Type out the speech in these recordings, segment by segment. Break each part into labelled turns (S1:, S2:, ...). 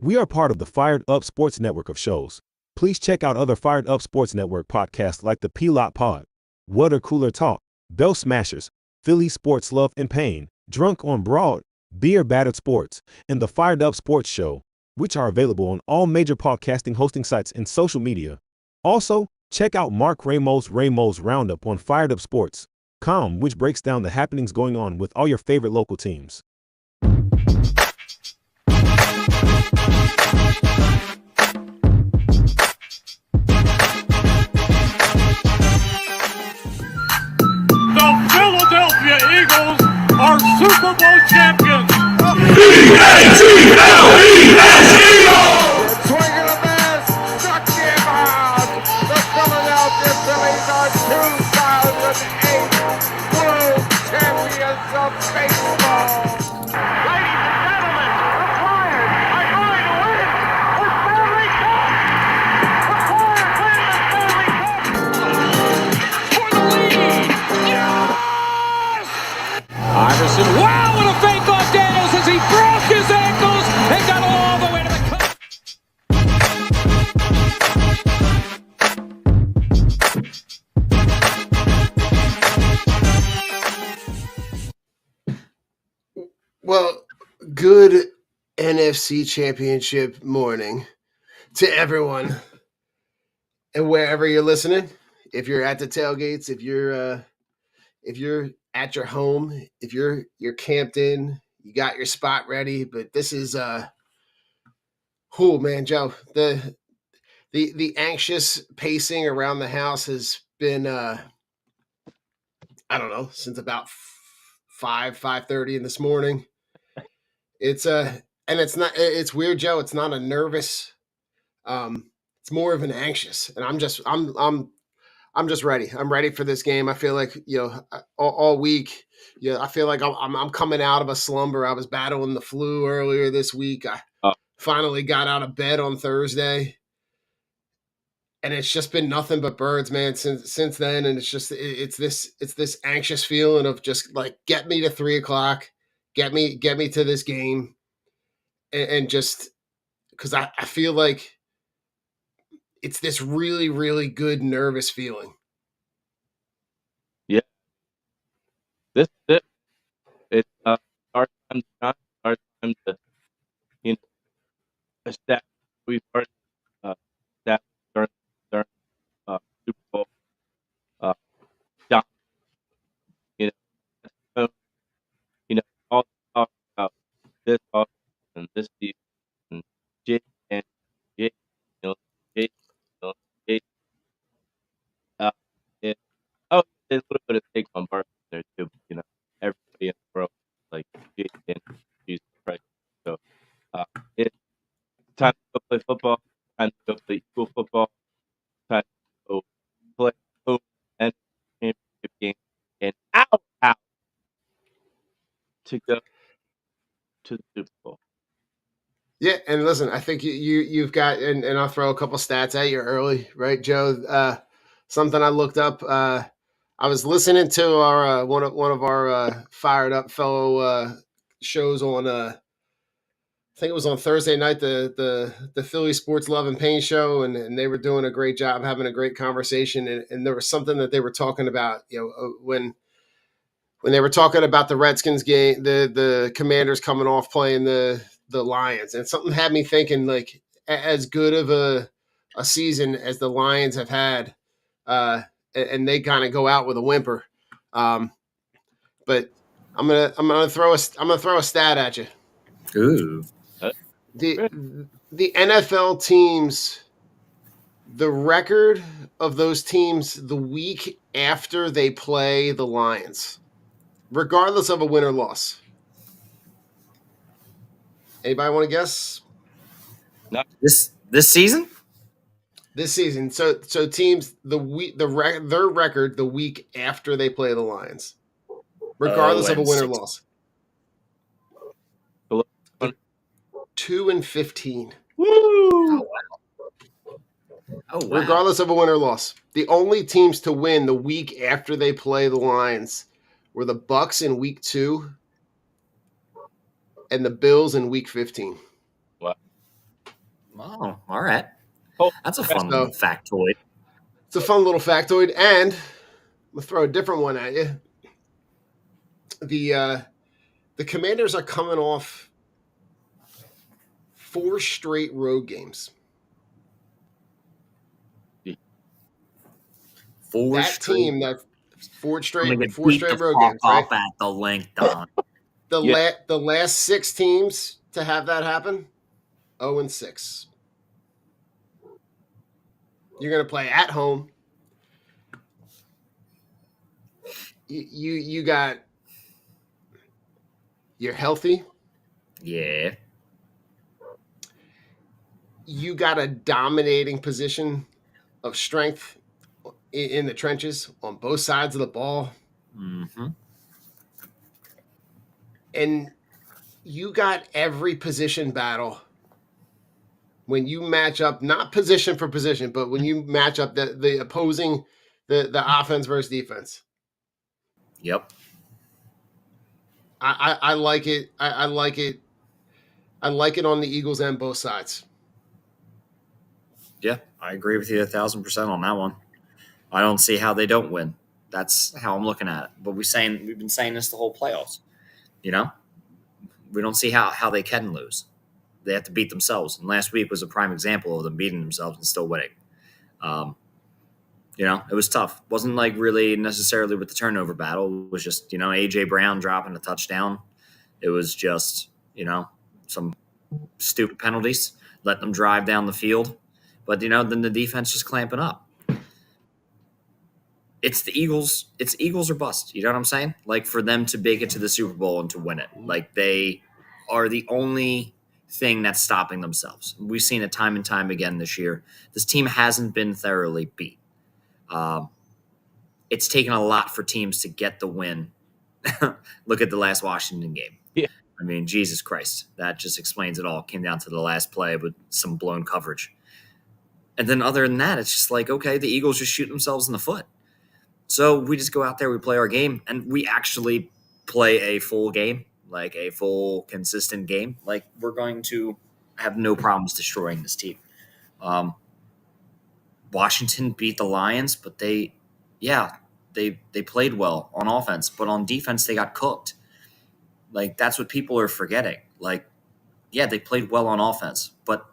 S1: We are part of the Fired Up Sports Network of shows. Please check out other Fired Up Sports Network podcasts like the P-Lot Pod, Water Cooler Talk, Bell Smashers, Philly Sports Love and Pain, Drunk on Broad, Beer Battered Sports, and the Fired Up Sports Show, which are available on all major podcasting hosting sites and social media. Also, check out Mark Ramos' Roundup on firedupsports.com, which breaks down the happenings going on with all your favorite local teams.
S2: Eagles are Super Bowl champions.
S3: E-A-G-L-E-S Swinging a miss, struck him out. The Philadelphia Phillies are 2008 World Champions of Baseball.
S2: Ladies and gentlemen, the Flyers are going to win the Stanley Cup. The Flyers win the Stanley Cup for the lead. Yes! Iverson, wow, what a fake off Daniels as he broke his ankles and got all the way to the cup.
S4: Well, good NFC Championship morning to everyone, and wherever you're listening. If you're at the tailgates, if you're at your home, if you're camped in, you got your spot ready. But this is man, Joe. The anxious pacing around the house has been I don't know, since about 5:30 in this morning. It's and it's weird, Joe. It's not a nervous. It's more of an anxious, and I'm just ready. I'm ready for this game. I feel like all week. I feel like I'm coming out of a slumber. I was battling the flu earlier this week. I finally got out of bed on Thursday, and it's just been nothing but birds, man. Since then, and it's this anxious feeling of just like get me to 3:00, get me to this game, and just because I feel like it's this really, really good nervous feeling.
S5: Yeah. This it's our time to establish we've already established during Super Bowl dominance. So, all talk about this offseason and this season and Jake and Jake, Jake, Jake. It, there's a little bit of take on Barkley there too. But, everybody in the world like Jake and Jesus Christ. So it's time to go play football. Time to go play Eagle football. Time to go play home and championship game in our house to go to the Super Bowl.
S4: Yeah, and listen, I think you've got, and I'll throw a couple stats at you early, right, Joe? Something I looked up. I was listening to our one of our fired up fellow shows on. I think it was on Thursday night, the Philly Sports Love and Pain show, and they were doing a great job, having a great conversation, and there was something that they were talking about, when they were talking about the Redskins game, the Commanders coming off playing the Lions, and something had me thinking, like, as good of a season as the Lions have had, and they kind of go out with a whimper. But I'm gonna throw a stat at you.
S6: Ooh.
S4: The NFL teams, the record of those teams the week after they play the Lions, regardless of a win or loss. Anybody want to guess?
S5: No.
S6: This season?
S4: This season. So teams their record the week after they play the Lions, regardless of a win or loss. 2-15.
S5: Woo!
S6: Oh wow.
S4: Regardless of a win or loss. The only teams to win the week after they play the Lions were the Bucs in week 2 and the Bills in week 15.
S5: Wow.
S6: Oh, all right.
S5: Oh,
S6: That's a fun
S4: So-
S6: little factoid.
S4: It's a fun little factoid, and I'm gonna throw a different one at you. The Commanders are coming off 4 straight road games.
S6: Four
S4: That
S6: straight.
S4: team that 4
S6: I'm
S4: straight
S6: gonna get
S4: 4
S6: beat
S4: straight
S6: the
S4: road
S6: fuck
S4: games, right?
S6: up at the link, Don.
S5: Yeah.
S4: The last 6 teams to have that happen, 0-6. You're gonna play at home. You got you're healthy.
S6: Yeah.
S4: You got a dominating position of strength in the trenches on both sides of the ball,
S6: Mm-hmm.
S4: and you got every position battle. When you match up, not position for position, but when you match up the opposing the offense versus defense,
S6: Yep.
S4: I like it. I like it. I like it on the Eagles end, both sides.
S6: Yeah, I agree with you 1,000% on that one. I don't see how they don't win. That's how I'm looking at it. But we've been saying this the whole playoffs. You know, we don't see how they can lose. They have to beat themselves. And last week was a prime example of them beating themselves and still winning. You know, it was tough. Wasn't like really necessarily with the turnover battle. It was just, AJ Brown dropping a touchdown. It was just, some stupid penalties, letting them drive down the field. But, then the defense just clamping up. It's the Eagles. It's Eagles or bust. You know what I'm saying? Like, for them to make it to the Super Bowl and to win it. Like, they are the only thing that's stopping themselves. We've seen it time and time again this year. This team hasn't been thoroughly beat. It's taken a lot for teams to get the win. Look at the last Washington game.
S5: Yeah.
S6: I mean, Jesus Christ. That just explains it all. It came down to the last play with some blown coverage. And then other than that, it's just like, okay, the Eagles just shoot themselves in the foot. So we just go out there, we play our game, and we actually play a full game, like a full, consistent game. Like, we're going to have no problems destroying this team. Washington beat the Lions, but they played well on offense, but on defense they got cooked. Like, that's what people are forgetting. Like, yeah, they played well on offense, but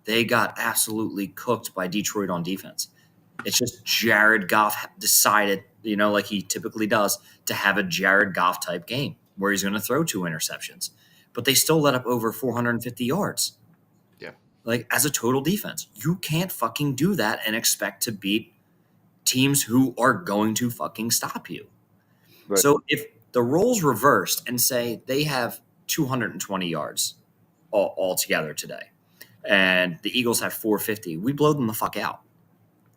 S6: they got absolutely cooked by Detroit on defense. It's just Jared Goff decided, like he typically does, to have a Jared Goff type game where he's going to throw 2 interceptions. But they still let up over 450 yards.
S4: Yeah.
S6: Like, as a total defense, you can't fucking do that and expect to beat teams who are going to fucking stop you.
S5: Right.
S6: So if the roles reversed and say they have 220 yards all together today, and the Eagles have 450, we blow them the fuck out.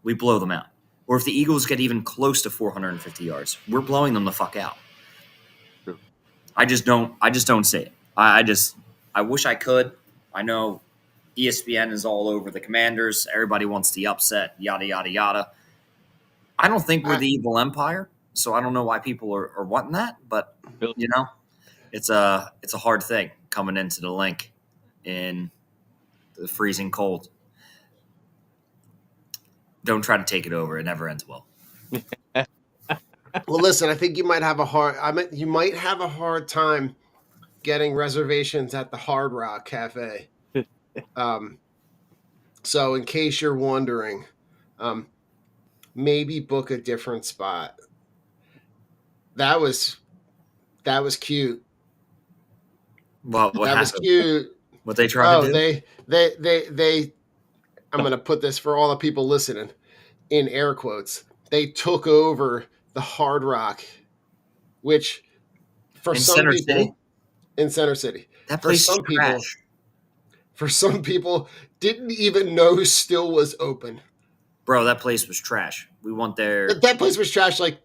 S6: We blow them out. Or if the Eagles get even close to 450 yards, we're blowing them the fuck out.
S5: True.
S6: I just don't see it. I wish I could. I know ESPN is all over the Commanders. Everybody wants the upset, yada, yada, yada. I don't think we're the evil empire, so I don't know why people are wanting that. But, it's a hard thing coming into the link in the freezing cold. Don't try to take it over. It never ends well.
S4: Well, listen, I think you might have a hard time getting reservations at the Hard Rock Cafe. So in case you're wondering, maybe book a different spot. That was cute.
S6: What
S4: That
S6: happened?
S4: was cute.
S6: What they tried to do?
S4: They I'm going to put this for all the people listening in air quotes. They took over the Hard Rock, which for
S6: In
S4: some
S6: Center
S4: people
S6: City?
S4: in Center City,
S6: That
S4: for
S6: place
S4: some
S6: is
S4: people,
S6: trash.
S4: for some people didn't even know still was open.
S6: Bro, that place was trash. We went there.
S4: That place was trash like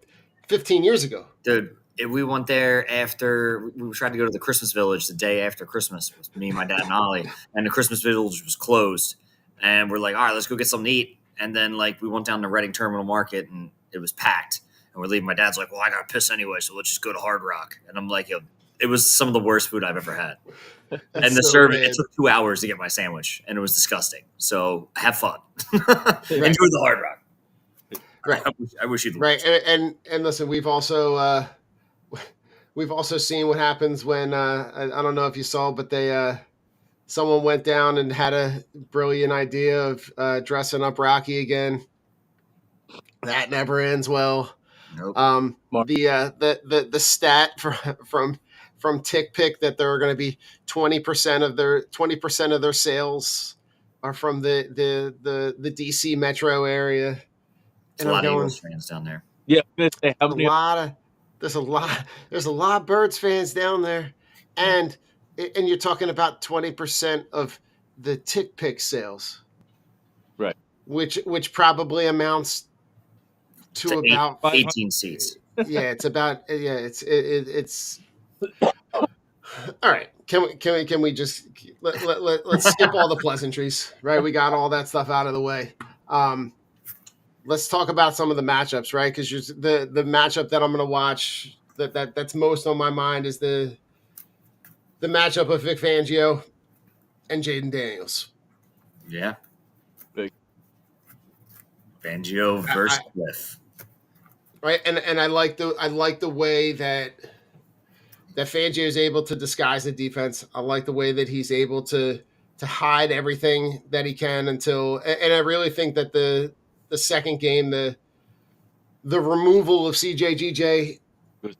S4: 15 years ago.
S6: Dude, we went there after we tried to go to the Christmas Village the day after Christmas with me, my dad, and Ollie, and the Christmas Village was closed. And we're like, all right, let's go get something to eat. And then, we went down to Reading Terminal Market, and it was packed. And we're leaving. My dad's like, well, I got to piss anyway, so let's just go to Hard Rock. And I'm like, yo, it was some of the worst food I've ever had.
S4: That's
S6: And the
S4: so
S6: service,
S4: bad.
S6: it took 2 hours to get my sandwich, and it was disgusting. So have fun. Enjoy the Hard Rock.
S4: Right.
S6: I wish you'd
S4: Right, and listen, we've also seen what happens when I don't know if you saw, but they someone went down and had a brilliant idea of dressing up Rocky again. That never ends well.
S6: Nope.
S4: The stat from TickPick that there are going to be 20% of their sales are from the DC metro area.
S6: There's a lot of Eagles fans down there.
S5: Yeah, I'm gonna say how many.
S4: There's a lot of Birds fans down there, and you're talking about 20% of the TickPick sales,
S5: Right.
S4: which probably amounts to about
S6: 18 seats.
S4: Yeah, it's about it's all right. Can we just let's skip all the pleasantries, right? We got all that stuff out of the way. Let's talk about some of the matchups, right? Because the matchup that I'm going to watch that's most on my mind is the matchup of Vic Fangio and Jaden Daniels.
S6: Yeah.
S5: Big.
S6: Fangio versus Cliff.
S4: Right, and I like the way that Fangio is able to disguise the defense. I like the way that he's able to hide everything that he can until, and I really think that the second game, the removal of CJGJ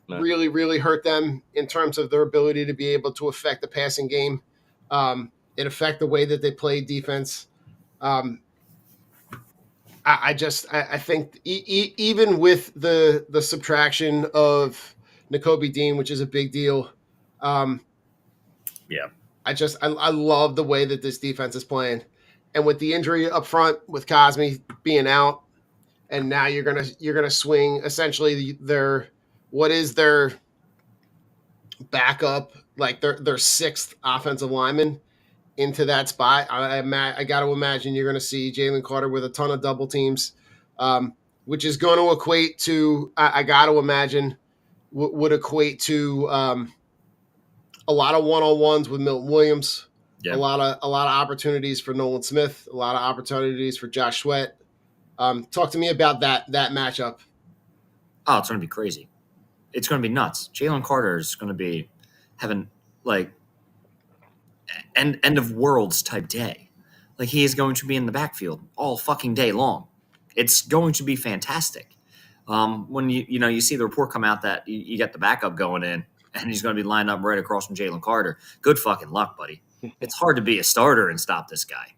S4: really hurt them in terms of their ability to be able to affect the passing game. It affect the way that they play defense. I think even with the subtraction of Nakobe Dean, which is a big deal.
S6: Yeah.
S4: I love the way that this defense is playing, and with the injury up front with Cosme being out, and now you're gonna swing essentially their backup, like their sixth offensive lineman into that spot. I got to imagine you're going to see Jalen Carter with a ton of double teams, which is going to equate to I got to imagine would equate to a lot of one-on-ones with Milton Williams. Yeah. A lot of opportunities for Nolan Smith, a lot of opportunities for Josh Sweat. Talk to me about that matchup.
S6: Oh, it's going to be crazy. It's going to be nuts. Jalen Carter is going to be having like end of worlds type day. Like he is going to be in the backfield all fucking day long. It's going to be fantastic. When you see the report come out that you get the backup going in and he's going to be lined up right across from Jalen Carter. Good fucking luck, buddy. It's hard to be a starter and stop this guy.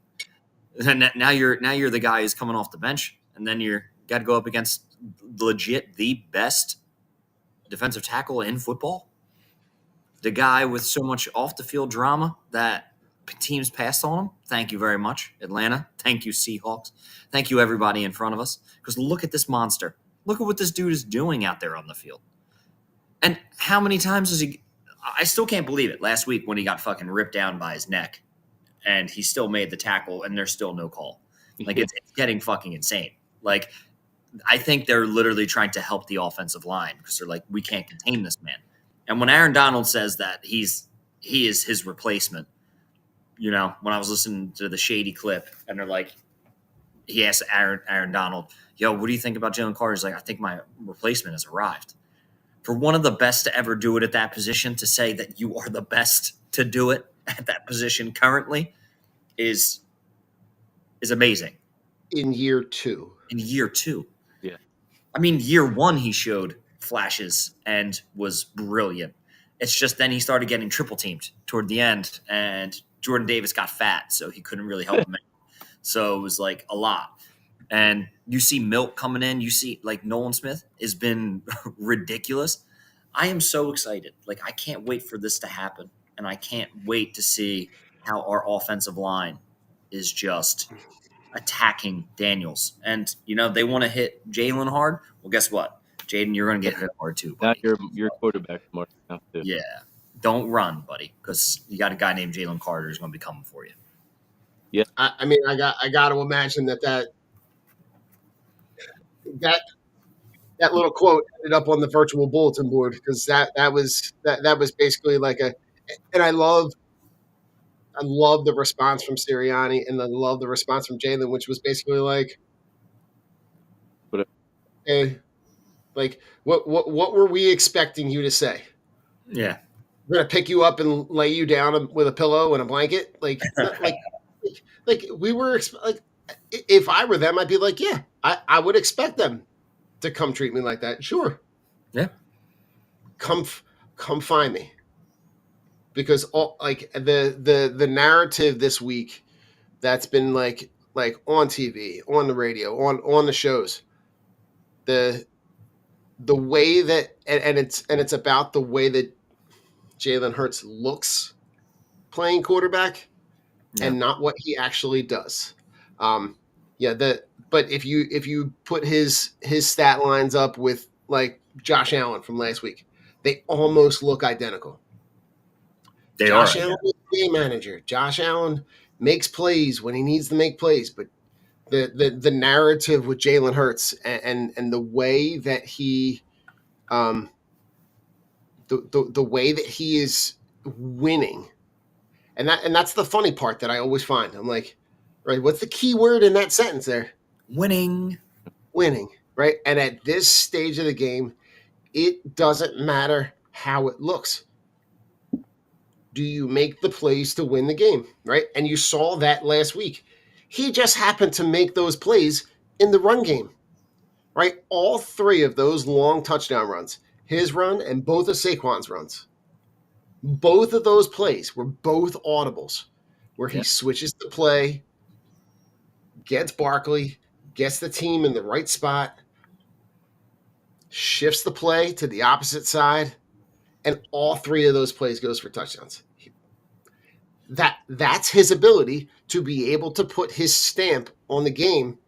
S6: And now you're the guy who's coming off the bench, and then you're got to go up against legit the best defensive tackle in football. The guy with so much off the field drama that teams passed on him. Thank you very much, Atlanta. Thank you, Seahawks. Thank you, everybody in front of us. Because look at this monster. Look at what this dude is doing out there on the field. And how many times has he – I still can't believe it. Last week when he got fucking ripped down by his neck and he still made the tackle and there's still no call. Like, it's getting fucking insane. Like, I think they're literally trying to help the offensive line because they're like, we can't contain this man. And when Aaron Donald says that he is his replacement, when I was listening to the Shady clip and they're like, he asked Aaron Donald, yo, what do you think about Jalen Carter? He's like, I think my replacement has arrived. For one of the best to ever do it at that position, to say that you are the best to do it at that position currently is amazing.
S4: In year two.
S5: Yeah.
S6: I mean, year one, he showed flashes and was brilliant. It's just then he started getting triple teamed toward the end, and Jordan Davis got fat, so he couldn't really help him out. So it was like a lot. And you see Milk coming in. You see like Nolan Smith has been ridiculous. I am so excited. Like, I can't wait for this to happen. And I can't wait to see how our offensive line is just attacking Daniels. And, they want to hit Jalen hard. Well, guess what? Jaden, you're going to get hit hard too, buddy.
S5: Not your quarterback more now too.
S6: Yeah. Don't run, buddy, because you got a guy named Jalen Carter who's going to be coming for you.
S5: Yeah.
S4: I mean, I got to imagine that that little quote ended up on the virtual bulletin board because that was basically like and I love the response from Sirianni and I love the response from Jalen, which was basically like,
S5: But
S4: hey, like what were we expecting you to say?
S6: Yeah.
S4: We're gonna pick you up and lay you down with a pillow and a blanket, like we were like, if I were them, I'd be like, yeah, I would expect them to come treat me like that. Sure,
S6: Yeah.
S4: come find me, because all like the narrative this week that's been like on TV, on the radio, on the shows, the way that and it's about the way that Jalen Hurts looks playing quarterback
S6: Yeah.
S4: and not what he actually does. But if you put his stat lines up with like Josh Allen from last week, they almost look identical.
S6: They
S4: Josh
S6: are.
S4: Allen is a game manager. Josh Allen makes plays when he needs to make plays, but the narrative with Jalen Hurts and the way that he the way that he is winning, and that's the funny part that I always find. I'm like, right, what's the key word in that sentence there?
S6: Winning.
S4: Winning, right? And at this stage of the game, it doesn't matter how it looks. Do you make the plays to win the game, right? And you saw that last week. He just happened to make those plays in the run game, right? All three of those long touchdown runs, his run and both of Saquon's runs, both of those plays were both audibles where he
S6: Yeah.
S4: switches the play, gets Barkley, gets the team in the right spot, shifts the play to the opposite side, and all three of those plays goes for touchdowns. That's his ability to be able to put his stamp on the game,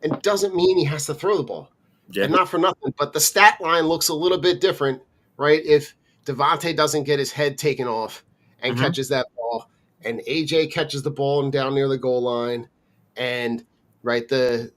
S4: and doesn't mean he has to throw the ball.
S6: Yeah.
S4: And not for nothing, but the stat line looks a little bit different, right? If Devontae doesn't get his head taken off and
S6: Mhm.
S4: catches that ball, and AJ catches the ball and down near the goal line, and right the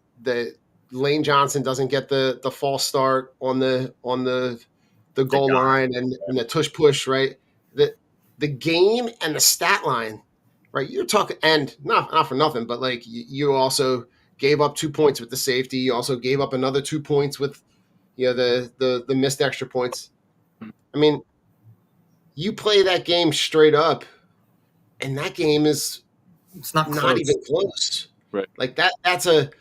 S4: Lane Johnson doesn't get the false start on the goal
S6: got
S4: line and the tush push, right? The game and the stat line, right? You're talking, and not for nothing, but like you also gave up 2 points with the safety. You also gave up another 2 points with, the missed extra points. I mean, you play that game straight up, and that game is
S6: It's not
S4: not
S6: close.
S4: even close.
S5: Right.
S4: Like that's a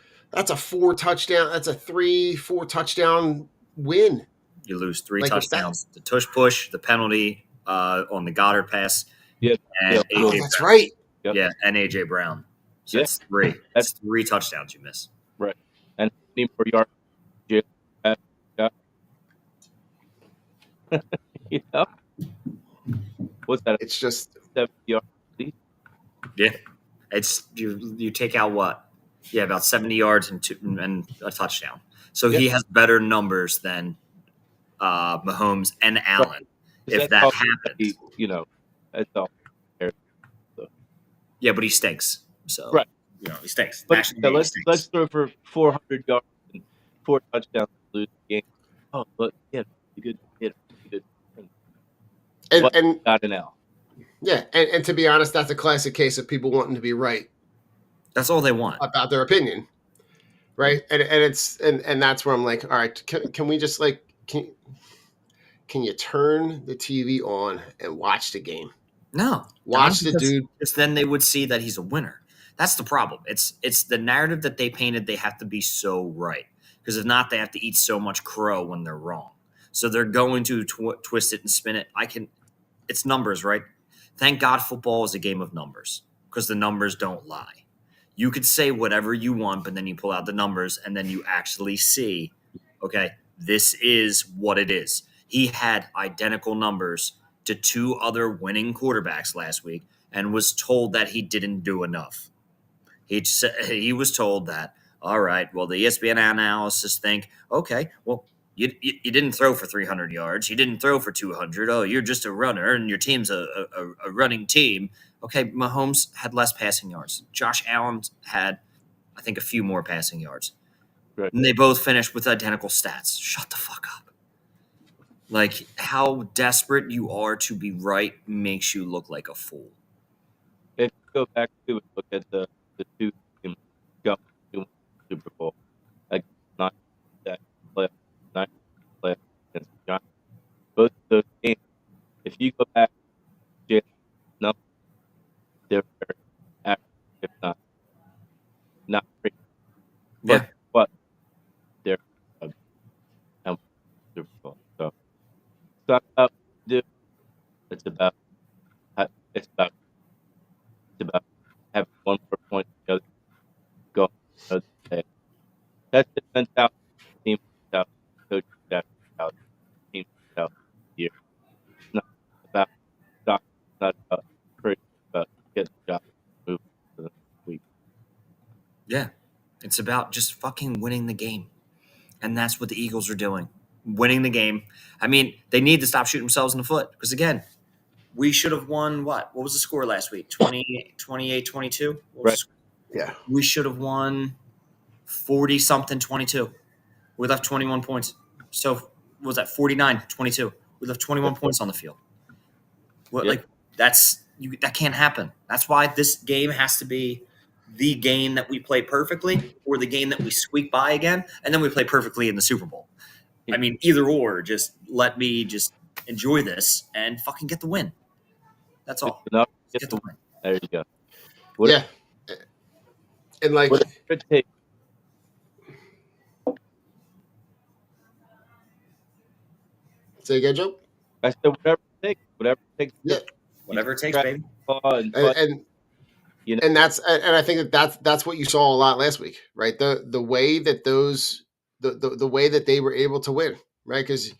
S4: 4 touchdown. That's a 3-4 touchdown win.
S6: You lose 3
S4: Like, if
S6: touchdowns. The tush push, the penalty on the Goddard pass,
S5: yeah,
S6: and
S5: yeah.
S4: Oh,
S6: AJ
S4: that's
S6: Brown.
S4: right.
S5: Yep.
S6: Yeah, and AJ Brown. So
S5: Yeah.
S6: it's 3. That's 3 touchdowns you miss.
S5: Right. And how many more yards Jalen had got? You know? What's that?
S4: It's just
S5: 70 yards at least?
S6: Yeah, it's you take out what? Yeah, about 70 yards and a touchdown. So he has better numbers than Mahomes and Allen. If
S5: That's
S6: that
S5: all
S6: happens,
S5: that's all.
S6: yeah, but he stinks. So
S5: Right.
S6: he stinks.
S5: But
S6: National
S5: yeah,
S6: game, he
S5: let's
S6: stinks.
S5: throw for 400 yards and 4 touchdowns to lose the game. Oh, but yeah, good hit, good.
S4: and
S5: Got an L.
S4: yeah, and to be honest, that's a classic case of people wanting to be right
S6: That's all they want.
S4: about their opinion, right? And that's where I'm like, all right, can we just like can you turn the TV on and watch the game?
S6: No,
S4: Watch the dude.
S6: Because then they would see that he's a winner. That's the problem. It's the narrative that they painted. They have to be so right, because if not, they have to eat so much crow when they're wrong. So they're going to twist it and spin it. It's numbers, right? Thank God football is a game of numbers, because the numbers don't lie. You could say whatever you want, but then you pull out the numbers and then you actually see, okay, this is what it is. He had identical numbers to 2 other winning quarterbacks last week and was told that he didn't do enough. He was told that, all right, well, the ESPN analysts think, okay, well, you didn't throw for 300 yards. You didn't throw for 200. Oh, you're just a runner, and your team's a running team. Okay, Mahomes had less passing yards. Josh Allen had, I think, a few more passing yards.
S5: Right.
S6: And they both finished with identical stats. Shut the fuck up. Like, how desperate you are to be right makes you look like a fool.
S5: If you go back to and look at the two teams going to win the Super Bowl, like not that playoff, not playoff against the Giants, both of those games, if you go back, Jalen's numbers, they're very accurate, if not great. But
S6: Yeah.
S5: what they're a Super Bowl. So it's not about what you do. It's about it's about having one more point than the other, go another day. That's the mentality, team mentality, coach staff mentality, team mentality here. It's not about stock, it's not about trade, it's about getting the job moving to the next week.
S6: Yeah. It's about just fucking winning the game. And that's what the Eagles are doing. Winning the game. I mean, they need to stop shooting themselves in the foot. Because again, we should have won what? What was the score last week? 28-22?
S5: Right.
S4: Yeah.
S6: We should have won 40-something 22. We left 21 points. So what was that 49-22? We left 21 points on the field. Well,
S5: Yeah.
S6: like that can't happen. That's why this game has to be the game that we play perfectly, or the game that we squeak by again, and then we play perfectly in the Super Bowl. I mean, either or. Just let me just enjoy this and fucking get the win. That's all.
S5: Enough to
S6: Get the win.
S5: There you go.
S4: Yeah. And like,
S5: Whatever it takes.
S4: say again, Joe?
S5: I said whatever it takes. Whatever it takes.
S4: Yeah.
S6: Whatever it takes,
S5: Try
S6: baby.
S5: and fight,
S4: And
S5: you know.
S4: and I think that's what you saw a lot last week, right? The way that the way that they were able to win, right? Because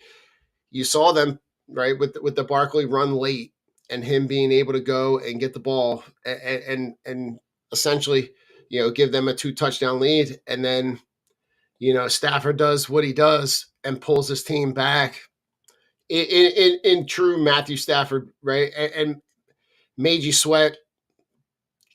S4: you saw them, right, with the Barkley run late and him being able to go and get the ball and essentially, give them a 2-touchdown lead, and then Stafford does what he does and pulls his team back in true Matthew Stafford, right, and made you sweat,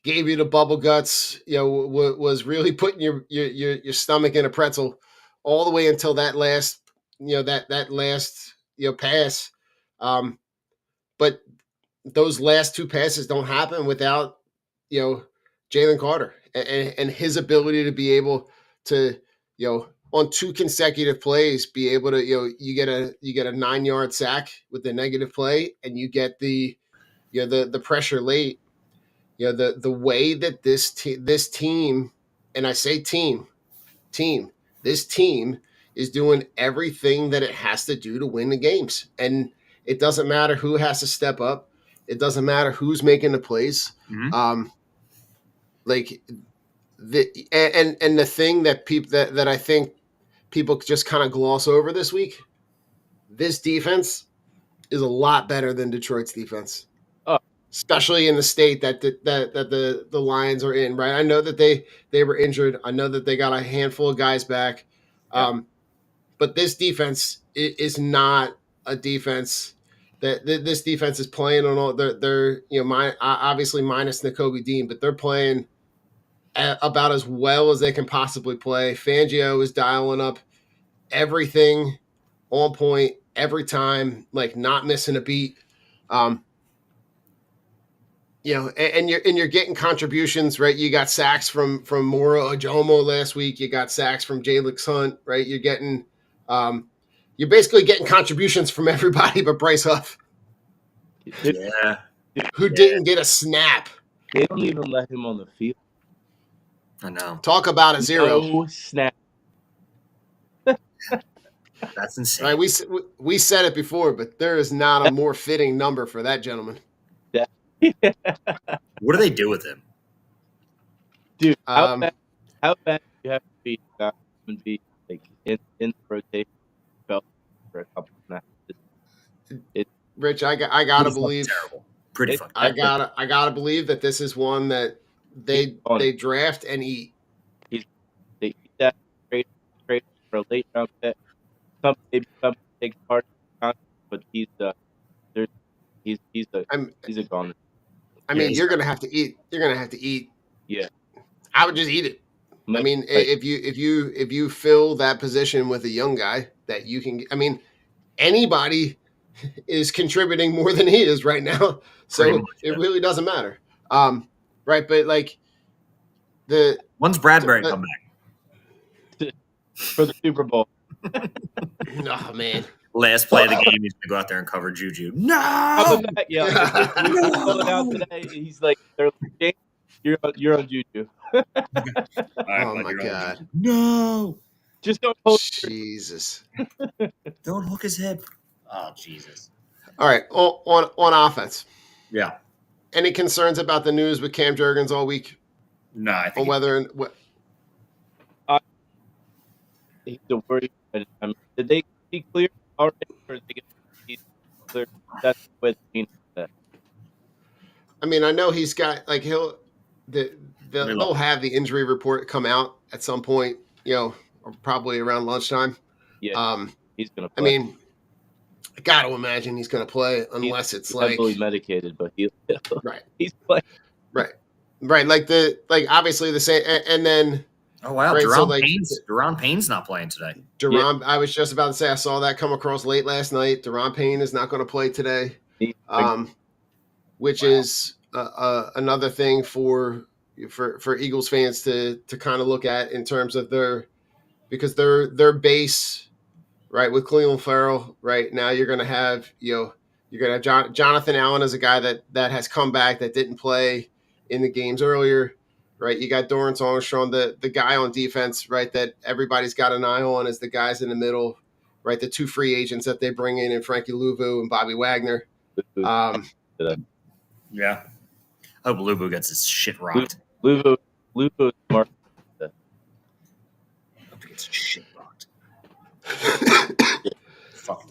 S4: gave you the bubble guts, was really putting your stomach in a pretzel all the way until that last, that last, pass. But those last two passes don't happen without, Jalen Carter and his ability to be able to, on 2 consecutive plays, be able to, you get a 9-yard sack with the negative play, and you get the pressure late. The way that this team, and I say team, this team is doing everything that it has to do to win the games. And it doesn't matter who has to step up. It doesn't matter who's making the plays.
S6: Mhm.
S4: Like the thing that people that I think people just kind of gloss over this week, this defense is a lot better than Detroit's defense.
S5: Oh.
S4: Especially in the state that the Lions are in, right? I know that they were injured. I know that they got a handful of guys back.
S5: Yeah.
S4: But this defense is not a defense that this defense is playing on all. They're obviously minus Nakobe Dean, but they're playing about as well as they can possibly play. Fangio is dialing up everything on point every time, like not missing a beat. And you're getting contributions, right? You got sacks from Moro Ojomo last week. You got sacks from Jalix Hunt, right? You're getting, you're basically getting contributions from everybody but Bryce Huff,
S6: Yeah.
S4: who didn't get a snap.
S5: They don't even let him on the field.
S6: I know.
S4: Talk about a zero.
S5: No snap.
S6: That's insane.
S4: Right? We said it before, but there is not a more fitting number for that gentleman.
S6: What do they do with him?
S5: Dude, how
S4: Um,
S5: bad do you have to be not even be like in the rotation belt for a couple of snaps?
S4: Rich, I gotta
S6: Pretty fucking
S4: believe.
S6: terrible. Pretty fucking.
S4: I gotta believe that this is one that they draft and eat.
S5: They eat that trade for a late round pick. Maybe some takes part in the contract, but he's a goner.
S4: I mean, you're gonna have to eat. You're gonna have to eat.
S5: Yeah.
S4: I would just eat it. I mean, if you fill that position with a young guy that you can, I mean, anybody is contributing more than he is right now,
S6: Pretty
S4: so
S6: much,
S4: it really doesn't matter. Right? But like
S6: when's Bradbury come back?
S5: for the Super Bowl.
S4: oh man,
S6: Last play of the game, he's gonna go out there and cover Juju. No,
S5: Coming back, yeah. We filled it out today. He's like, they're like, you're on Juju.
S4: oh my god,
S6: no,
S5: Just don't hold.
S4: Jesus.
S6: don't hook his hip. Oh Jesus.
S4: All right, on offense.
S6: Yeah.
S4: Any concerns about the news with Cam Jurgens all week?
S6: No, I
S4: On
S6: think
S4: whether and what?
S5: He's a worry. I mean, did they be clear already, or did they get clear? That's what means that.
S4: I mean, I know he's got like they'll have the injury report come out at some point, or probably around lunchtime.
S5: Yeah, he's gonna
S4: I
S5: play.
S4: mean, I got to imagine he's going to play unless it's
S5: he's
S4: like
S5: heavily medicated, but
S4: right,
S5: he's playing.
S4: right, like obviously the same, and then
S6: Oh wow,
S4: right, so,
S6: Deron Payne's not playing today.
S4: Deron. I was just about to say I saw that come across late last night. Deron Payne is not going to play today, which is another thing for Eagles fans to kind of look at in terms of because their base. Right, with Cleveland Farrell, right now you're going to have Jonathan Allen as a guy that has come back that didn't play in the games earlier, right? You got Dorrance Armstrong, the guy on defense, right? That everybody's got an eye on is the guys in the middle, right? The two free agents that they bring in Frankie Louvu and Bobby Wagner.
S6: Yeah, I hope Louvu gets his shit rocked.
S5: Louvu is smart.
S6: I hope he gets his shit rocked.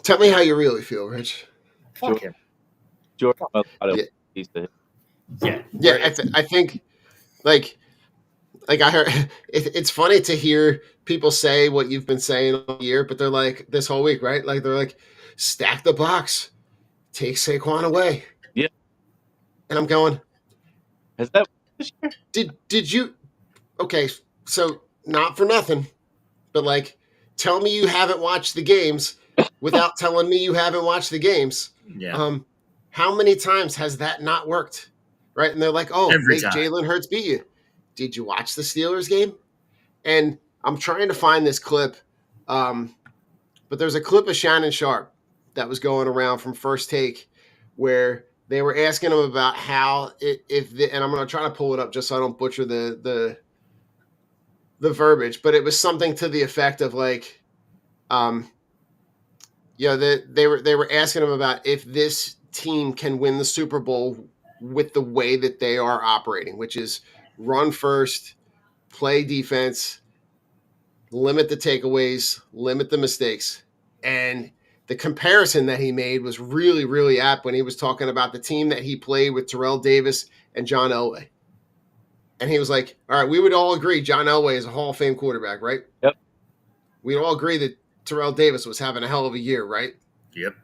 S4: Tell me how you really feel, Rich.
S6: Fuck him.
S5: George,
S4: Yeah. I think like I heard it's funny to hear people say what you've been saying all year, but they're like this whole week, right? Like they're like, stack the box, take Saquon away.
S5: Yeah.
S4: And I'm going,
S5: has that
S4: did you okay, so not for nothing, but like tell me you haven't watched the games without telling me you haven't watched the games.
S6: Yeah.
S4: How many times has that not worked? Right? And they're like, oh,
S6: Every
S4: make
S6: time.
S4: Jalen Hurts beat you. Did you watch the Steelers game? And I'm trying to find this clip, but there's a clip of Shannon Sharp that was going around from First Take where they were asking him about how and I'm going to try to pull it up just so I don't butcher the verbiage, but it was something to the effect of like, they were asking him about if this team can win the Super Bowl with the way that they are operating, which is run first, play defense, limit the takeaways, limit the mistakes. And the comparison that he made was really, really apt when he was talking about the team that he played with Terrell Davis and John Elway. And he was like, all right, we would all agree John Elway is a Hall of Fame quarterback, right?
S5: Yep.
S4: We'd all agree that Terrell Davis was having a hell of a year, right?
S6: Yep.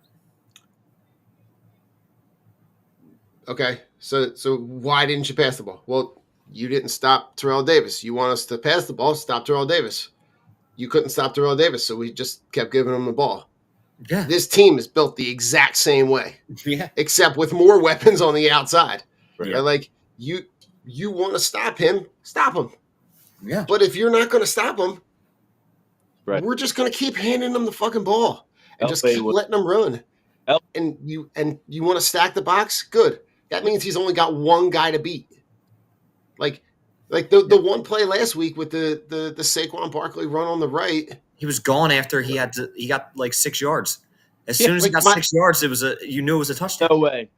S4: Okay, so why didn't you pass the ball? Well, you didn't stop Terrell Davis. You want us to pass the ball, stop Terrell Davis. You couldn't stop Terrell Davis, so we just kept giving him the ball.
S6: Yeah.
S4: This team is built the exact same way,
S6: Yeah.
S4: except with more weapons on the outside.
S6: Right.
S4: Right? Like, you want to stop him, stop him.
S6: Yeah.
S4: But if you're not going to stop him,
S5: right?
S4: We're just going to keep handing him the fucking ball and just keep letting him run. And you want to stack the box? Good. That means he's only got one guy to beat. Like the one play last week with the Saquon Barkley run on the right.
S6: He was gone after he got like 6 yards. As soon as he got 6 yards, you knew it was a touchdown.
S5: No way.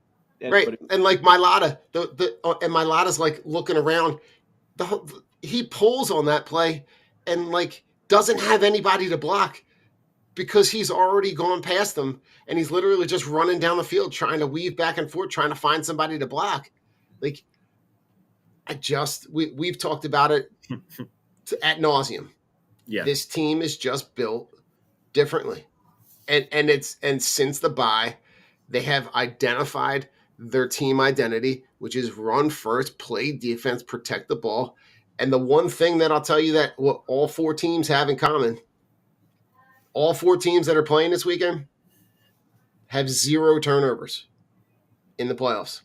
S4: Right. And like Mailata, and Mailata's like looking around. He pulls on that play and like doesn't have anybody to block because he's already gone past them and he's literally just running down the field trying to weave back and forth, trying to find somebody to block. Like, we've talked about it ad nauseum.
S6: Yeah.
S4: This team is just built differently. And since the bye, they have identified their team identity, which is run first, play defense, protect the ball. And the one thing that I'll tell you that what all 4 teams have in common, all 4 teams that are playing this weekend have 0 turnovers in the playoffs.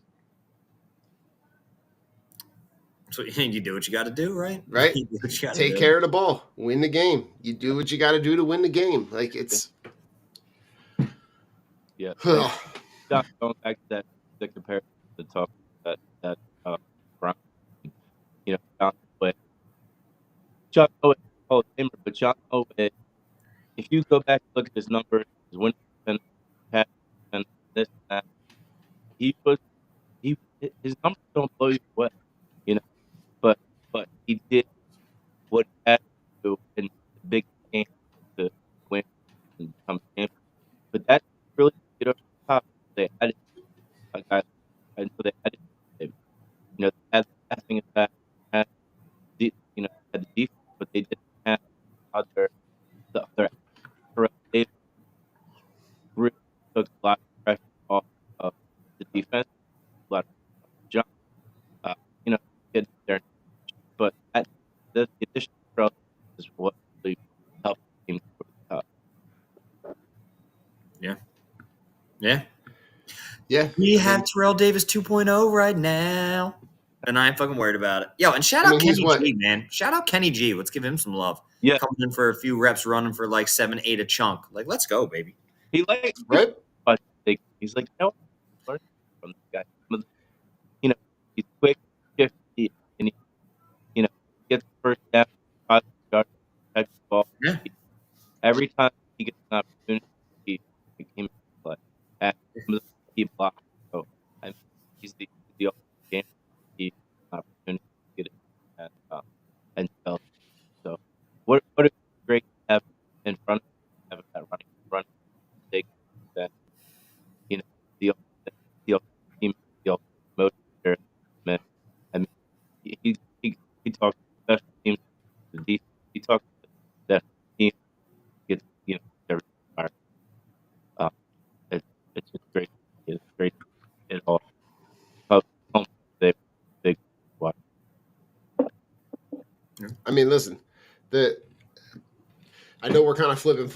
S6: So you do what you got to do, right?
S4: Right?
S6: You do what you gotta
S4: Take
S6: do.
S4: care of the ball. Win the game. You do what you got to do to win the game. Like, it's...
S5: Yeah. Like, John, going back to the comparison to talk that Brown, John Elway. John Elway, Hall of Famer, but John Elway, if you go back and look at his numbers, his win and this and that, his numbers don't blow you away, but he did what he had to do in the big game to win and become champion. But that really get over the top. They had a guy until they had it. They had the passing attack, had the defense, but they didn't have the other Davis really took a lot of pressure off of the defense, a lot of jump, get there. But the additional throw is what really helped the team over the top.
S6: Yeah. We have Terrell Davis 2.0 right now. And I ain't fucking worried about it. Yo, and shout out Kenny G, man. Shout out Kenny G. Let's give him some love.
S5: Yeah.
S6: Coming in for a few reps, running for like 7, 8 a chunk. Like, let's go, baby.
S5: He likes
S4: right?
S5: But he's like, learn from this guy. He's quick, shifty, and he gets first down, 5 yards, catch the ball.
S6: Yeah.
S5: Every time he gets an opportunity, he makes a play. And he blocks. So he's the ultimate game. He opportunity to get it and tell. So what a great to have in front of him, have that running take that the ultimate team, the ultimate motivator. Man, I mean, he talks special teams, the defense. He talks that team gets everything fired. It's just great. It's great. It all. Big watch.
S4: I mean, listen, I know we're kind of flipping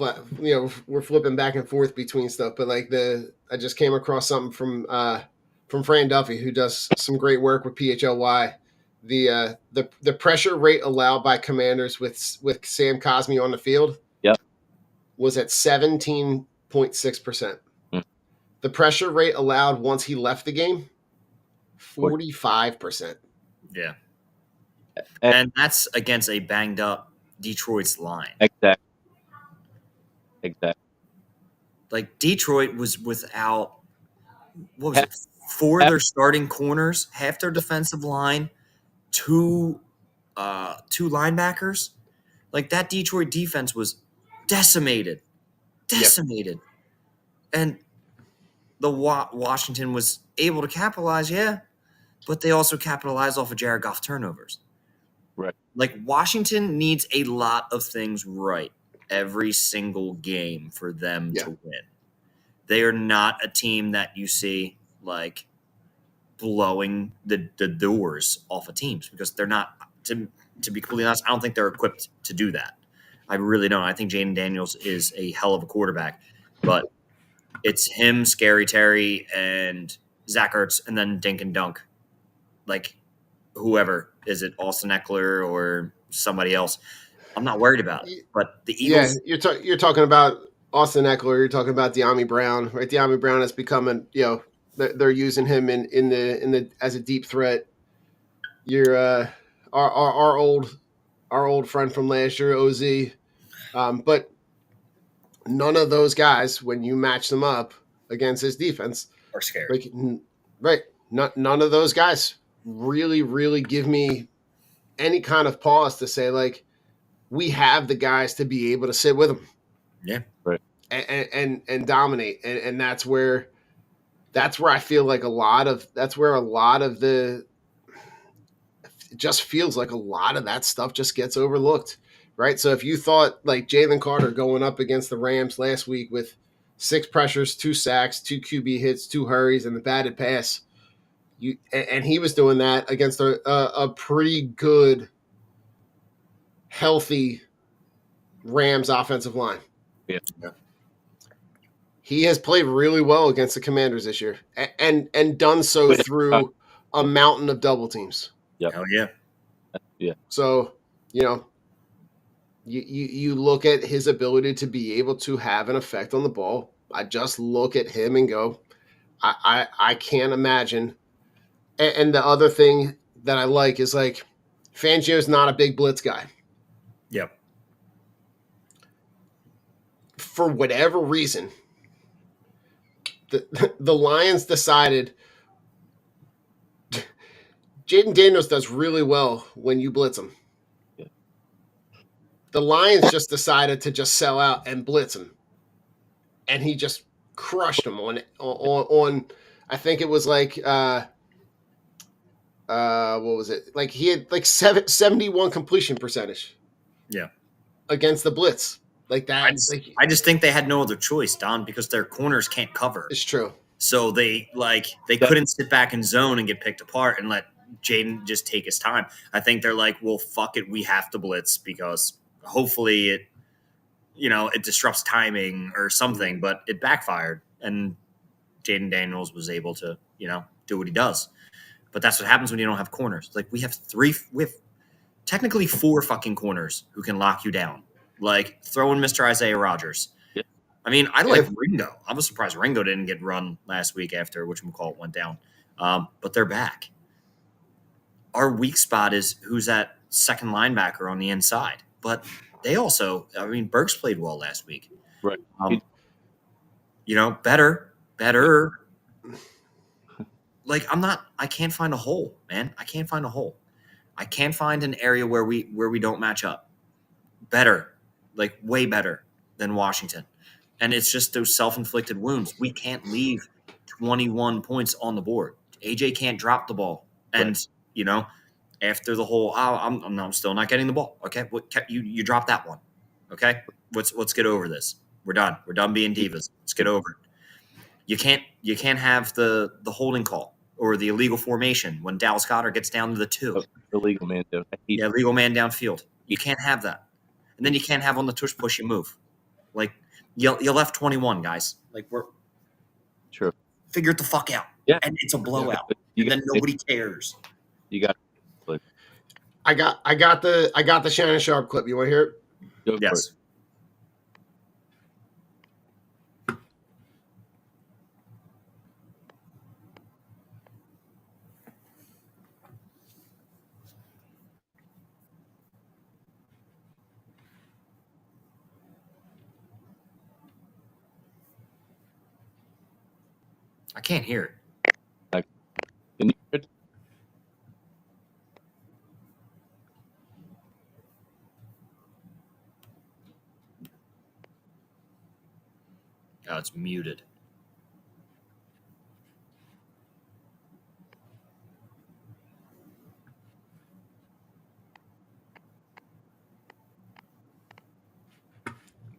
S4: we're flipping back and forth between stuff, but like I just came across something from Fran Duffy, who does some great work with PHLY. The pressure rate allowed by Commanders with Sam Cosmi on the field, was at 17.6%. The pressure rate allowed once he left the game, 45%.
S6: Yeah. And that's against a banged up Detroit's line.
S5: Exactly.
S6: Like, Detroit was without, 4 of their starting corners, half their defensive line, 2 linebackers. Like, that Detroit defense was decimated. And the Washington was able to capitalize, but they also capitalized off of Jared Goff turnovers.
S5: Right.
S6: Like, Washington needs a lot of things right every single game for them to win. They are not a team that you see, like, blowing the doors off of teams, because they're not, to be completely honest, I don't think they're equipped to do that. I really don't. I think Jaden Daniels is a hell of a quarterback, but it's him, Scary Terry, and Zach Ertz, and then Dink and Dunk. Like, whoever. Is it Austin Eckler or somebody else? I'm not worried about it. But the Eagles...
S4: Yeah, you're talking about Austin Eckler. You're talking about De'Ami Brown, right? De'Ami Brown has become they're using him in the as a deep threat. You're our old friend from last year, OZ. But none of those guys, when you match them up against his defense,
S6: are scared.
S4: Like, right. None of those guys really, really give me any kind of pause to say, like, we have the guys to be able to sit with them.
S6: Yeah.
S5: Right.
S4: And dominate. And that's where I feel like a lot of the, it just feels like a lot of that stuff just gets overlooked. Right. So if you thought, like, Jalen Carter going up against the Rams last week with 6 pressures, 2 sacks, 2 QB hits, 2 hurries, and the batted pass, and he was doing that against a pretty good healthy Rams offensive line.
S5: Yeah.
S4: He has played really well against the Commanders this year, and done so through a mountain of double teams.
S5: Yep.
S6: Hell yeah.
S5: Yeah.
S4: So, you look at his ability to be able to have an effect on the ball. I just look at him and go, I can't imagine. And the other thing that I like is like Fangio's not a big blitz guy.
S6: Yep.
S4: For whatever reason, the Lions decided Jaden Daniels does really well when you blitz him.
S5: Yeah.
S4: The Lions just decided to just sell out and blitz him. And he just crushed him on I think it was like what was it? Like he had like 71 completion percentage.
S6: Yeah.
S4: Against the blitz. Like that.
S6: I just think they had no other choice, Don, because their corners can't cover.
S4: It's true.
S6: So they couldn't sit back in zone and get picked apart and let Jaden just take his time. I think they're like, well, fuck it, we have to blitz because hopefully it disrupts timing or something, but it backfired and Jaden Daniels was able to, do what he does. But that's what happens when you don't have corners. Like we have technically 4 fucking corners who can lock you down. Like throw in Mr. Isaiah Rodgers.
S5: Yeah.
S6: I mean, I like Ringo. I was surprised Ringo didn't get run last week after whatchamacallit went down. But they're back. Our weak spot is who's that second linebacker on the inside. But they also, Burks played well last week.
S5: Right.
S6: Better. Like I can't find a hole, man. I can't find a hole. I can't find an area where we don't match up. Better, like way better than Washington. And it's just those self-inflicted wounds. We can't leave 21 points on the board. AJ can't drop the ball. And, after the whole, I'm still not getting the ball. Okay, you drop that one. Okay, let's get over this. We're done. We're done being divas. Let's get over it. You can't have the holding call or the illegal formation when Dallas Goedert gets down to the 2.
S5: Illegal man down.
S6: Legal man downfield. You can't have that. And then you can't have on the tush push you move. Like you left 21 guys. Like we're
S5: True.
S6: Figure it the fuck out.
S5: Yeah.
S6: And it's a blowout.
S5: Yeah.
S6: And then nobody cares.
S5: You got.
S4: I got the Shannon Sharp clip. You want to hear it?
S6: Yes. I can't hear it.
S5: Can you hear it?
S6: Oh, it's muted.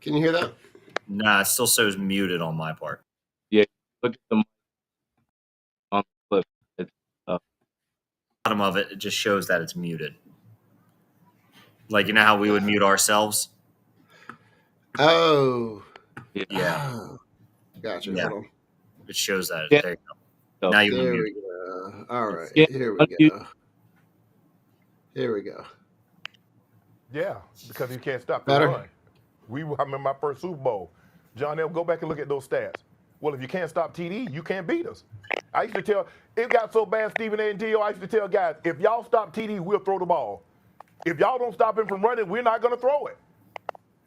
S4: Can you hear that?
S6: Nah, it still shows muted on my part.
S5: Yeah. Look at the mic on the clip. It's
S6: Bottom of it just shows that it's muted. Like how we would mute ourselves?
S4: Oh.
S6: Yeah.
S4: Oh. Gotcha.
S6: Yeah.
S4: Hold on.
S6: It shows that.
S5: Yeah.
S6: There you go. Now you
S4: There
S6: mute.
S4: we go. All right.
S5: Yeah.
S4: Here we go. Here we go.
S7: Yeah, because he can't stop the
S4: Better?
S7: run. I remember my first Super Bowl. John L., go back and look at those stats. Well, if you can't stop TD, you can't beat us. I used to tell, it got so bad, Stephen A. and Dio, I used to tell guys, if y'all stop TD, we'll throw the ball. If y'all don't stop him from running, we're not going to throw it.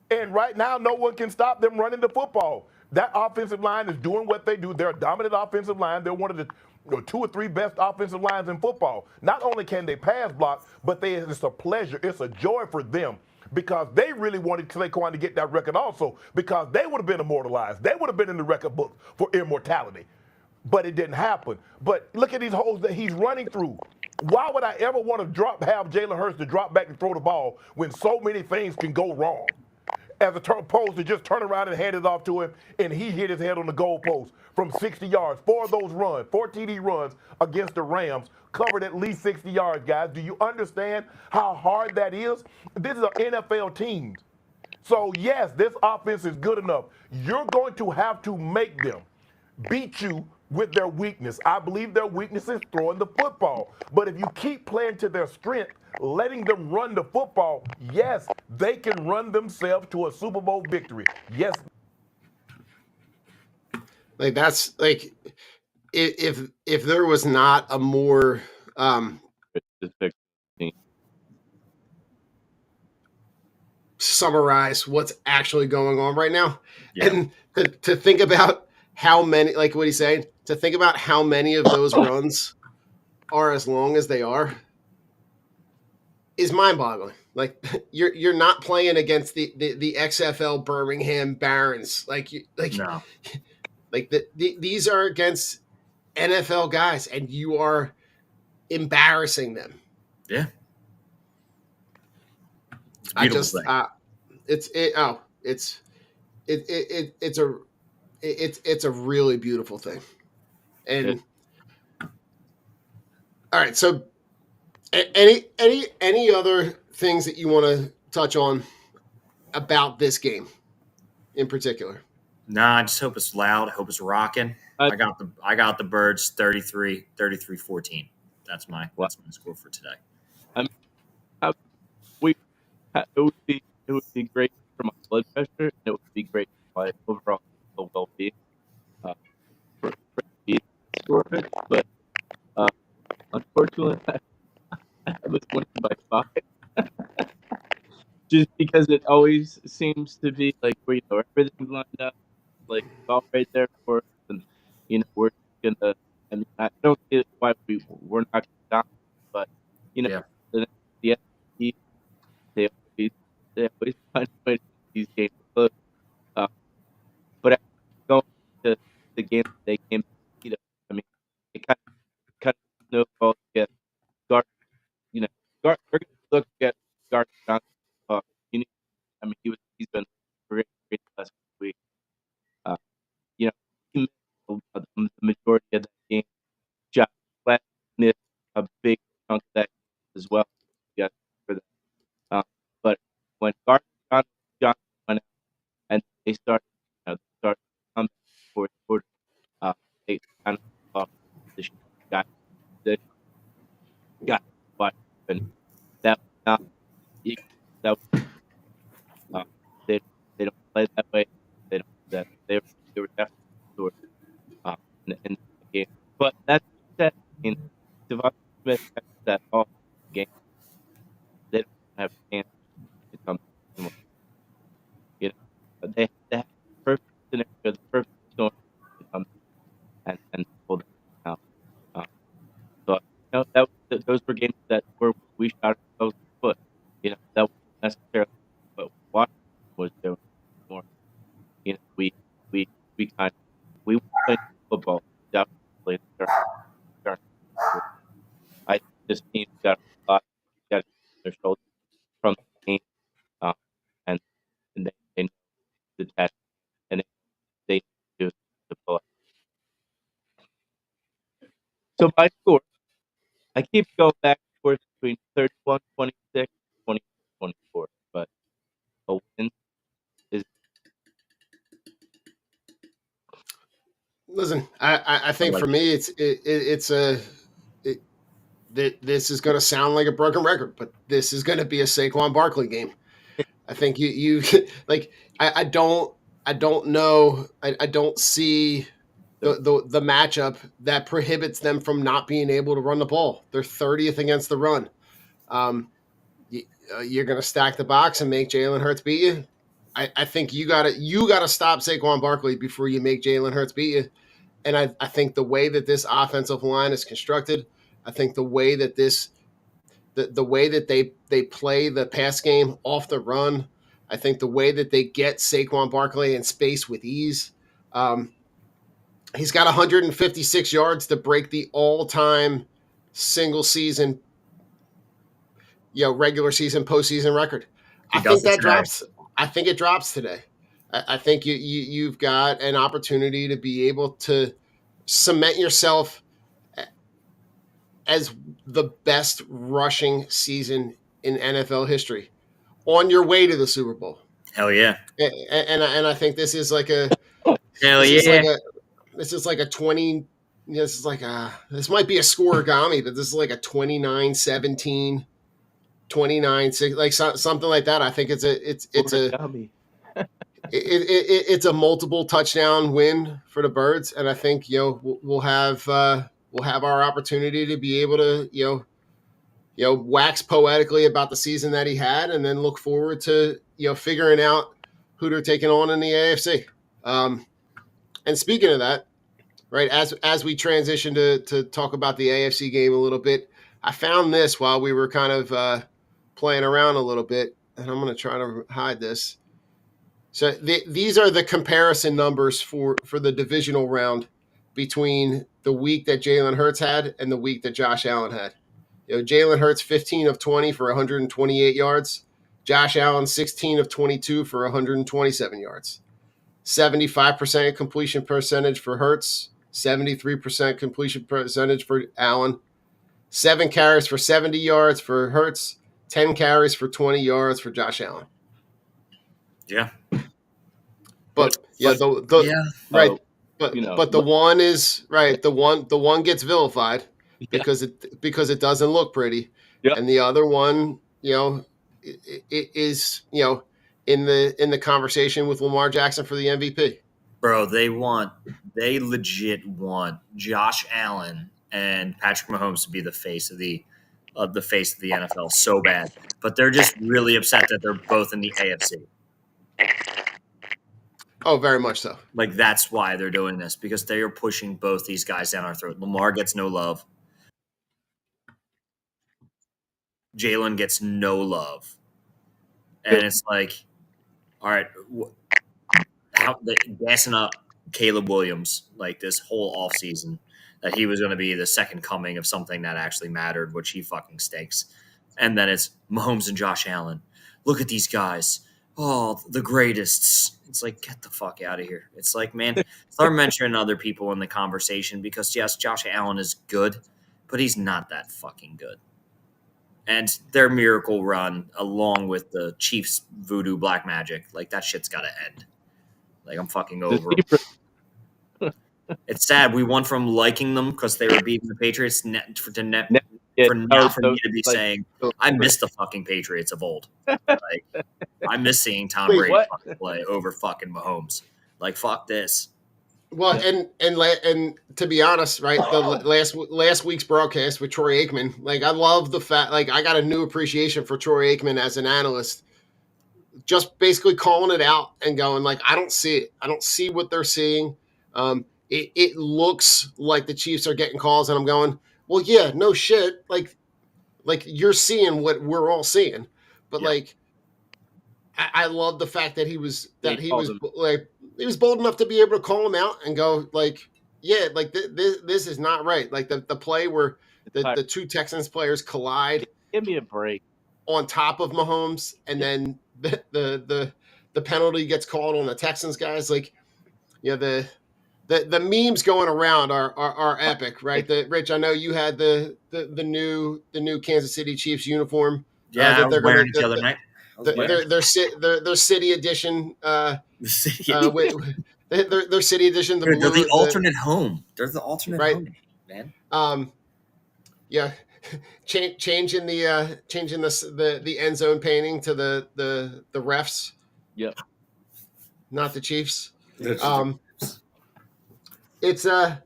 S7: And right now, no one can stop them running the football. That offensive line is doing what they do. They're a dominant offensive line. They're one of the 2 or 3 best offensive lines in football. Not only can they pass block, but it's a pleasure. It's a joy for them because they really wanted Saquon to get that record also because they would have been immortalized. They would have been in the record book for immortality. But it didn't happen. But look at these holes that he's running through. Why would I ever want to have Jalen Hurts to drop back and throw the ball when so many things can go wrong? as opposed to just turn around and hand it off to him and he hit his head on the goalpost from 60 yards. 4 of those runs, 4 TD runs against the Rams covered at least 60 yards, guys. Do you understand how hard that is? This is an NFL team. So, yes, this offense is good enough. You're going to have to make them beat you with their weakness. I believe their weakness is throwing the football. But if you keep playing to their strength, letting them run the football, yes, they can run themselves to a Super Bowl victory. Yes.
S4: Like that's like if there was not a more summarize what's actually going on right now, and to think about how many, like what he's saying, to think about how many of those runs are as long as they are is mind-boggling. Like you're not playing against the XFL Birmingham Barons.
S6: No.
S4: These are against NFL guys, and you are embarrassing them.
S6: Yeah. It's
S4: it's a really beautiful thing. And all right, so any other things that you want to touch on about this game in particular?
S6: Nah, I just hope it's loud. I hope it's rocking. I got the Birds 33-14. That's my score for today.
S5: It would be great for my blood pressure. And it would be great for my overall well-being. For the score of it, but unfortunately, I was winning by 5. Just because it always seems to be like where everything's lined up, like it's all right there for us, and we're gonna. I mean, I don't see why we're not gonna stop, but the NFC, they always find a way to make these games close. But going to the game that they came to beat us, I mean, it kind of snowballed against Gardner. We're gonna look at Gardner Johnson. I mean, he's been great the last couple weeks. He missed the majority of that game. Josh Platt missed a big chunk of that game as well. Yeah, for that. But when Gardner Johnson went out and they started to come back in the fourth quarter, they kind of lost the shot. Got wide open. That was not. That was. They don't play that way. They don't do that. They were definitely short in the game. But that said, I mean, Devontae Smith has that off game. They don't have a chance to come anymore. They have the perfect scenario, the perfect storm to come and pull them out. So those were games that we shot ourselves in the foot. That wasn't necessarily what Washington was doing more. We were playing football. Definitely playing. I think this team's got a lot on their shoulders from the game, and they know the test, and they do the pull. So my score, I keep going back and forth between 31-26 and 24, but a win is.
S4: Listen, I think for me, this is going to sound like a broken record, but this is going to be a Saquon Barkley game. I think you like. I don't know. I don't see the matchup that prohibits them from not being able to run the ball. They're 30th against the run. You're going to stack the box and make Jalen Hurts beat you. I think you got to stop Saquon Barkley before you make Jalen Hurts beat you. And I think the way that this offensive line is constructed, I think the way that the way that they play the pass game off the run, I think the way that they get Saquon Barkley in space with ease. He's got 156 yards to break the all-time single season, regular season, postseason record. I think that drops. I think it drops today. I think you've got an opportunity to be able to cement yourself as the best rushing season in NFL history on your way to the Super Bowl.
S6: Hell yeah.
S4: And I think this is like a
S6: Hell
S4: this is
S6: yeah.
S4: like a 20. This is like this might be a scoregami, but this is like a 29-17, 29-6, like something like that. I think it's a multiple touchdown win for the Birds, and I think we'll have our opportunity to be able to wax poetically about the season that he had, and then look forward to figuring out who they're taking on in the AFC. And speaking of that, right, as we transition to talk about the AFC game a little bit, I found this while we were kind of playing around a little bit, and I'm going to try to hide this. So these are the comparison numbers for the divisional round between the week that Jalen Hurts had and the week that Josh Allen had. Jalen Hurts 15 of 20 for 128 yards. Josh Allen 16 of 22 for 127 yards. 75% completion percentage for Hurts, 73% completion percentage for Allen. 7 carries for 70 yards for Hurts, 10 carries for 20 yards for Josh Allen.
S6: Yeah.
S4: But the one is right. The one gets vilified because it doesn't look pretty, and the other one, it is in the conversation with Lamar Jackson for the MVP.
S6: Bro, they legit want Josh Allen and Patrick Mahomes to be the face of the NFL so bad, but they're just really upset that they're both in the AFC.
S4: Oh, very much so.
S6: Like, that's why they're doing this, because they are pushing both these guys down our throat. Lamar gets no love. Jalen gets no love. And it's like, all right, gassing up Caleb Williams like this whole offseason that he was going to be the second coming of something that actually mattered, which he fucking stinks. And then it's Mahomes and Josh Allen. Look at these guys. Oh, the greatest. It's like, get the fuck out of here. It's like, man, start mentioning other people in the conversation, because, yes, Josh Allen is good, but he's not that fucking good. And their miracle run, along with the Chiefs' voodoo black magic, like, that shit's got to end. Like, I'm fucking over them. It's sad. We went from liking them because they were beating the Patriots for me to be saying, I miss the fucking Patriots of old. Like, I miss seeing Tom Brady play over fucking Mahomes. Like, fuck this.
S4: Well, and to be honest, right, the last week's broadcast with Troy Aikman, like, I love the fact, like, I got a new appreciation for Troy Aikman as an analyst, just basically calling it out and going, like, I don't see it. I don't see what they're seeing. It looks like the Chiefs are getting calls, and I'm going, well, yeah, no shit. Like you're seeing what we're all seeing, but like, I love the fact that he was bold enough to be able to call him out and go, like, yeah, like this is not right. Like the play where the two Texans players collide.
S5: Give me a break.
S4: On top of Mahomes, and then the penalty gets called on the Texans guys. Like, the memes going around are epic, right? Rich, I know you had the new Kansas City Chiefs uniform.
S6: Yeah,
S4: that they're
S6: wearing the other night.
S4: Their city edition. Their city edition.
S6: They're the alternate home. They're the alternate home, man.
S4: Yeah, changing the end zone painting to the refs.
S5: Yep.
S4: Not the Chiefs. It's I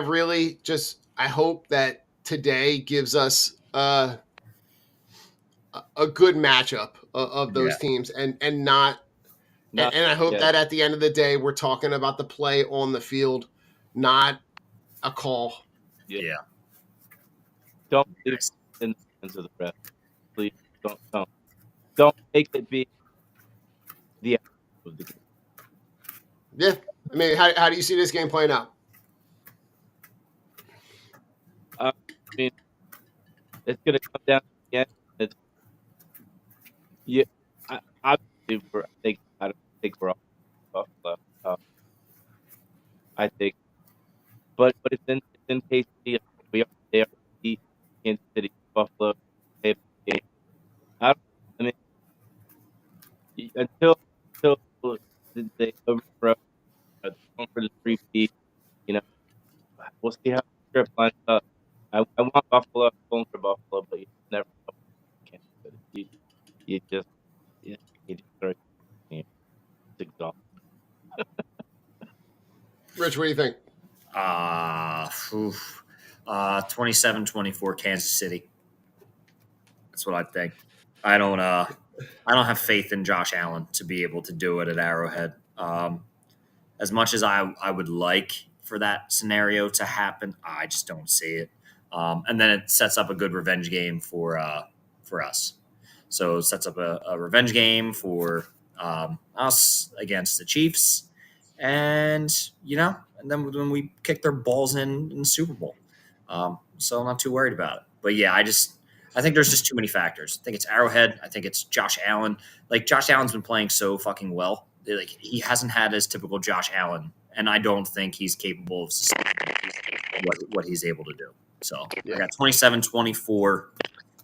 S4: really just, I hope that today gives us a good matchup of those teams, and not and I hope that at the end of the day we're talking about the play on the field, not a call.
S6: Yeah.
S5: Don't leave in the hands of the ref. Please don't make it be the end of the game.
S4: Yeah. I mean, how do you see this game playing out?
S5: I mean, it's going to come down to the end. I don't think we're all Buffalo. I think, but it's in KC. They are beat Kansas City, Buffalo. They have a game. I mean, until they overthrow going for the 3P, you know, we'll see how the script lines up. I want Buffalo. I'm going for Buffalo, but you never know. Kansas City. You just throw. It's exhausting.
S4: Rich, what do you think?
S6: 27-24 Kansas City. That's what I think. I don't have faith in Josh Allen to be able to do it at Arrowhead. As much as I would like for that scenario to happen, I just don't see it. And then it sets up a good revenge game for us. So it sets up a revenge game for us against the Chiefs. And, and then when we kick their balls in the Super Bowl. So I'm not too worried about it. But, yeah, I think there's just too many factors. I think it's Arrowhead. I think it's Josh Allen. Like, Josh Allen's been playing so fucking well. Like, he hasn't had his typical Josh Allen, and I don't think he's capable of sustaining what he's able to do. So I got 27-24.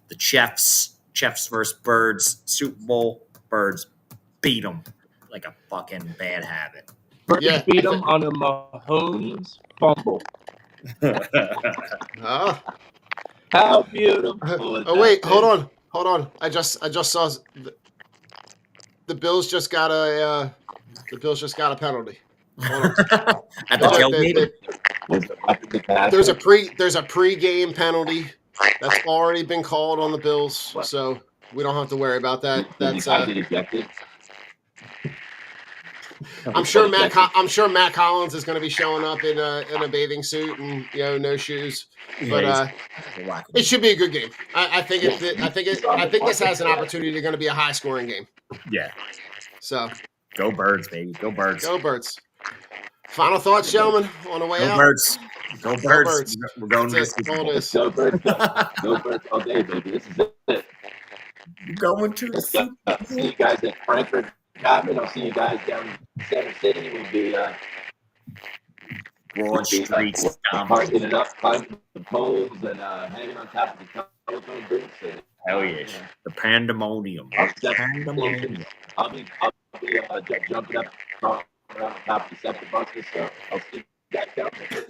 S6: The Chiefs versus Birds, Super Bowl. Birds beat them like a fucking bad habit.
S5: Birds beat them on a Mahomes fumble. How beautiful!
S4: Oh wait, hold on. I just saw the Bills just got a penalty. Hold on.
S6: At the tailgate.
S4: There's a pre-game penalty that's already been called on the Bills, so we don't have to worry about that. That's I'm sure Matt Collins is going to be showing up in a bathing suit and no shoes, but it should be a good game. I think this has an opportunity to going to be a high scoring game.
S6: Yeah.
S4: So
S6: go Birds, baby. Go Birds.
S4: Go Birds. Final thoughts, gentlemen, on the way out.
S6: Birds. Go Birds. We're going to
S4: That's all it is.
S5: Go Birds all day, baby. This is it.
S6: Going to the
S5: Super Bowl. See you guys at Frankfurt. I'll see you guys down in Center City. We'll be
S6: Broad Streets.
S5: Parking it up, climbing the poles, and hanging on top of the telephone booths.
S6: Hell yeah. The pandemonium.
S5: I'll be jumping up around top of the sector buses, so I'll see you guys down there.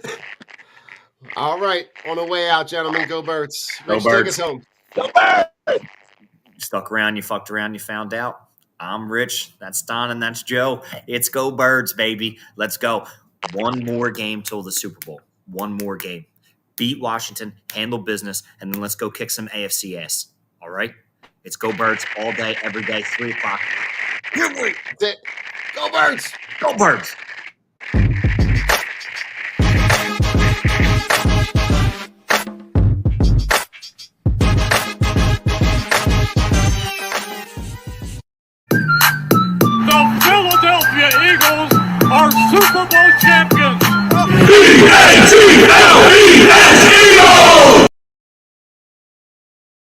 S4: All right. On the way out, gentlemen. Go Birds.
S6: Go
S4: Rich,
S6: Birds.
S4: take us home.
S5: Go Birds!
S6: You stuck around, you fucked around, you found out. I'm Rich, that's Don, and that's Joe. It's Go Birds, baby. Let's go. One more game till the Super Bowl. One more game. Beat Washington, handle business, and then let's go kick some AFC ass. All right? It's Go Birds all day, every day, 3 o'clock.
S4: That's it. Go Birds!
S6: Go Birds!
S2: Philadelphia Eagles are Super Bowl champions.
S8: E-A-T-L-E